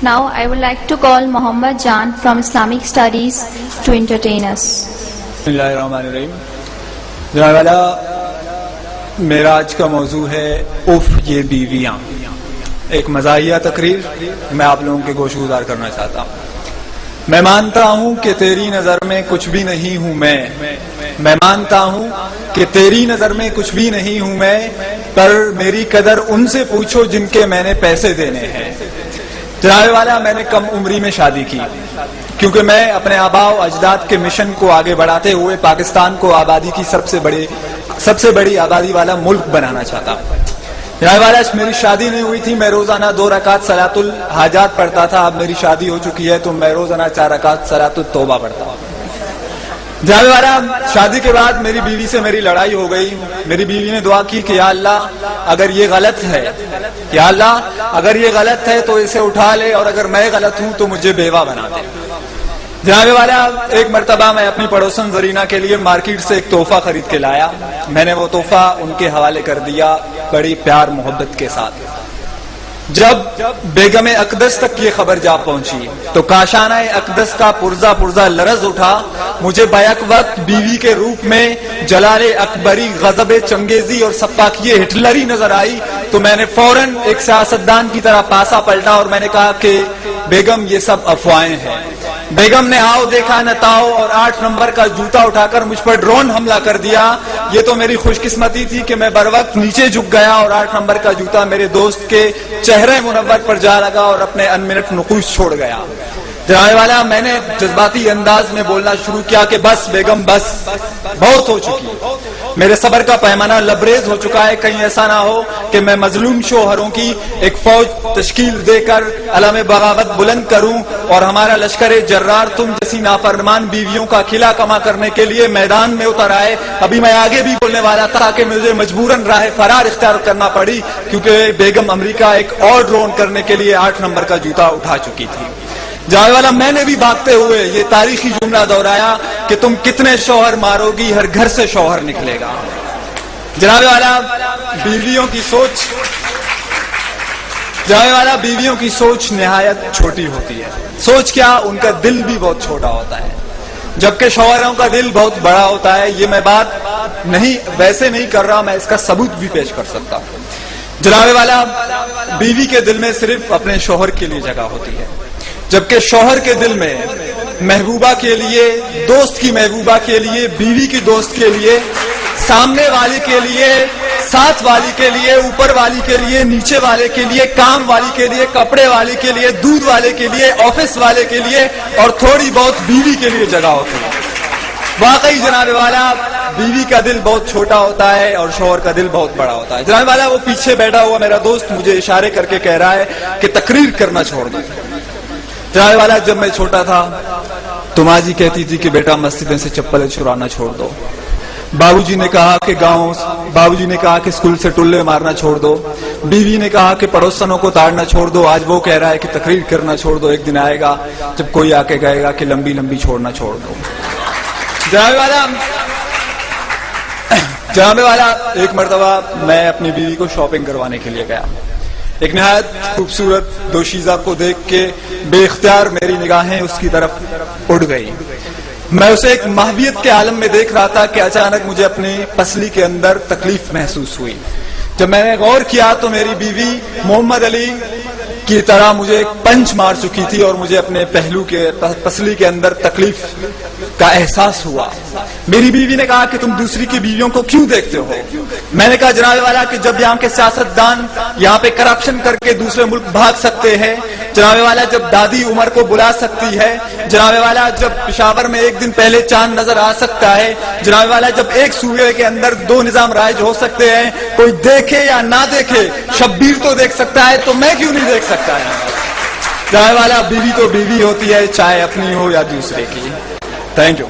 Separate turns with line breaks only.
Now I would like to call Muhammad Jan from Islamic Studies to entertain us.
Bismillahirrahmanirrahim. جناب والا میرا آج کا موضوع ہے اف یہ بیویاں. ایک مزاحیہ تقریر میں آپ لوگوں کے گوش گزار کرنا چاہتا ہوں. میں مانتا ہوں کہ تیری نظر میں کچھ بھی نہیں ہوں میں مانتا ہوں کہ تیری نظر میں کچھ بھی نہیں ہوں میں، پر میری قدر ان سے پوچھو جن کے میں نے پیسے دینے ہیں. جناب والا میں نے کم عمری میں شادی کی کیونکہ میں اپنے آباء و اجداد کے مشن کو آگے بڑھاتے ہوئے پاکستان کو آبادی کی سب سے بڑی آبادی والا ملک بنانا چاہتا ہوں. جناب والا میری شادی نہیں ہوئی تھی، میں روزانہ 2 رکعت صلاۃ الحاجات پڑھتا تھا. اب میری شادی ہو چکی ہے تو میں روزانہ 4 رکعت صلاۃ التوبہ پڑھتا ہوں. جناب والا شادی کے بعد میری بیوی سے میری لڑائی ہو گئی. میری بیوی نے دعا کی کہ یا اللہ اگر یہ غلط ہے، یا اللہ اگر یہ غلط ہے تو اسے اٹھا لے، اور اگر میں غلط ہوں تو مجھے بیوہ بنا دے. جناب والا ایک مرتبہ میں اپنی پڑوسن زرینہ کے لیے مارکیٹ سے ایک تحفہ خرید کے لایا. میں نے وہ تحفہ ان کے حوالے کر دیا بڑی پیار محبت کے ساتھ. جب بیگم اقدس تک یہ خبر جا پہنچی تو کاشانہ اقدس کا پرزا لرز اٹھا. مجھے بیک وقت بیوی کے روپ میں جلال اکبری، غضب چنگیزی اور سپاکیے ہٹلری نظر آئی تو میں نے فوراً ایک سیاستدان کی طرح پاسا پلٹا اور میں نے کہا کہ بیگم یہ سب افواہیں ہیں. بیگم نے آؤ دیکھا نہ تاؤ اور 8 نمبر کا جوتا اٹھا کر مجھ پر ڈرون حملہ کر دیا. یہ تو میری خوش قسمتی تھی کہ میں بر وقت نیچے جھک گیا اور 8 نمبر کا جوتا میرے دوست کے چہرے منور پر جا لگا اور اپنے ان منٹ نقوش چھوڑ گیا. جناب والا میں نے جذباتی انداز میں بولنا شروع کیا کہ بس بیگم بس، بہت ہو چکی، میرے صبر کا پیمانہ لبریز ہو چکا ہے. کہیں ایسا نہ ہو کہ میں مظلوم شوہروں کی ایک فوج تشکیل دے کر علم بغاوت بلند کروں اور ہمارا لشکر جرار تم جیسی نافرمان بیویوں کا قلعہ کما کرنے کے لیے میدان میں اتر آئے. ابھی میں آگے بھی بولنے والا تھا کہ مجھے مجبوراً راہ فرار اختیار کرنا پڑی کیونکہ بیگم امریکہ ایک اور ڈرون کرنے کے لیے 8 نمبر کا جوتا اٹھا چکی تھی. جاوے والا میں نے بھی بھاگتے ہوئے یہ تاریخی جملہ دہرایا کہ تم کتنے شوہر مارو گی، ہر گھر سے شوہر نکلے گا. جناب والا بیویوں کی سوچ نہایت چھوٹی ہوتی ہے. سوچ کیا، ان کا دل بھی بہت چھوٹا ہوتا ہے جبکہ شوہروں کا دل بہت بڑا ہوتا ہے. یہ میں بات ویسے نہیں کر رہا، میں اس کا ثبوت بھی پیش کر سکتا ہوں. جناب والا بیوی کے دل میں صرف اپنے شوہر کے لیے جگہ ہوتی ہے جبکہ شوہر کے دل میں محبوبہ کے لیے، دوست کی محبوبہ کے لیے، بیوی کی دوست کے لیے، سامنے والی کے لیے، ساتھ والی کے لیے، اوپر والی کے لیے، نیچے والے کے لیے، کام والی کے لیے، کپڑے والی کے لیے، دودھ والے کے لیے، آفس والے کے لیے اور تھوڑی بہت بیوی کے لیے جگہ ہوتی ہے. واقعی جناب والا بیوی کا دل بہت چھوٹا ہوتا ہے اور شوہر کا دل بہت بڑا ہوتا ہے. جناب والا وہ پیچھے بیٹھا ہوا میرا دوست مجھے اشارے کر کے کہہ رہا ہے کہ تقریر کرنا چھوڑ دو. جناب والا جب میں چھوٹا تھا تو ماں جی کہتی تھی کہ بیٹا مسجدیں سے چپلیں چرانا چھوڑ دو. بابو جی نے کہا کہ اسکول سے ٹلے مارنا چھوڑ دو. بیوی نے کہا کہ پڑوسنوں کو تاڑنا چھوڑ دو. آج وہ کہہ رہا ہے کہ تقریر کرنا چھوڑ دو. ایک دن آئے گا جب کوئی آ کے کہے گا کہ لمبی لمبی چھوڑنا چھوڑ دو. جناب والا ایک مرتبہ میں اپنی بیوی کو شاپنگ کروانے کے لیے گیا. ایک نہایت خوبصورت دوشیزہ کو دیکھ کے بے اختیار میری نگاہیں اس کی طرف اڑ گئی. میں اسے ایک محبیت کے عالم میں دیکھ رہا تھا کہ اچانک مجھے اپنی پسلی کے اندر تکلیف محسوس ہوئی. جب میں نے غور کیا تو میری بیوی محمد علی کی طرح مجھے ایک پنچ مار چکی تھی اور مجھے اپنے پہلو کے پسلی کے اندر تکلیف کا احساس ہوا. میری بیوی نے کہا کہ تم دوسری کی بیویوں کو کیوں دیکھتے ہو؟ میں نے کہا جناب والا کہ جب یہاں کے سیاستدان یہاں پہ کرپشن کر کے دوسرے ملک بھاگ سکتے ہیں، جناب والا جب دادی عمر کو بلا سکتی ہے، جناب والا جب پشاور میں ایک دن پہلے چاند نظر آ سکتا ہے، جناب والا جب ایک صوبے کے اندر 2 نظام رائج ہو سکتے ہیں، کوئی دیکھے یا نہ دیکھے شبیر تو دیکھ سکتا ہے تو میں کیوں نہیں دیکھ سکتا ہے؟ جناب والا بیوی تو بیوی ہوتی ہے چاہے اپنی ہو یا دوسرے کی. Thank you.